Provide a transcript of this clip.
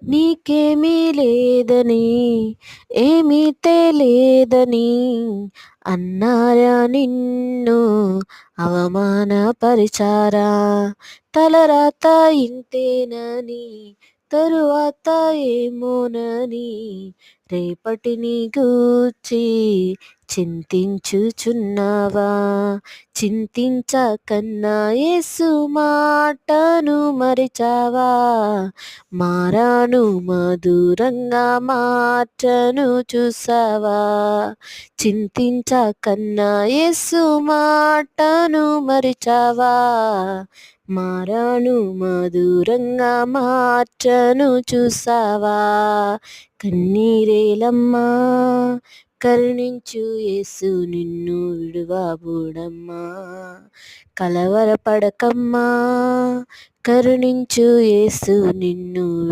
నీకేమీ లేదని ఏమీ తెలియదని అన్నారా నిన్ను అవమానపరిచారా. తలరాత ఇంతేనని తరువాత ఏమోనని రేపటిని గూర్చి చింతించుచున్నావా. చింతించకన్నా యేసు మాటను మరిచావా. మారాను మధురంగా మార్చను చూసావా. చింతించకన్నా యేసు మాటను మరిచావా. మారాను మధురంగా మార్చను చూసావా. కన్నీరేలమ్మా కరుణించు యేసు నిన్ను విడువబోడమ్మా. కలవరపడకమ్మా కరుణించు యేసు నిన్ను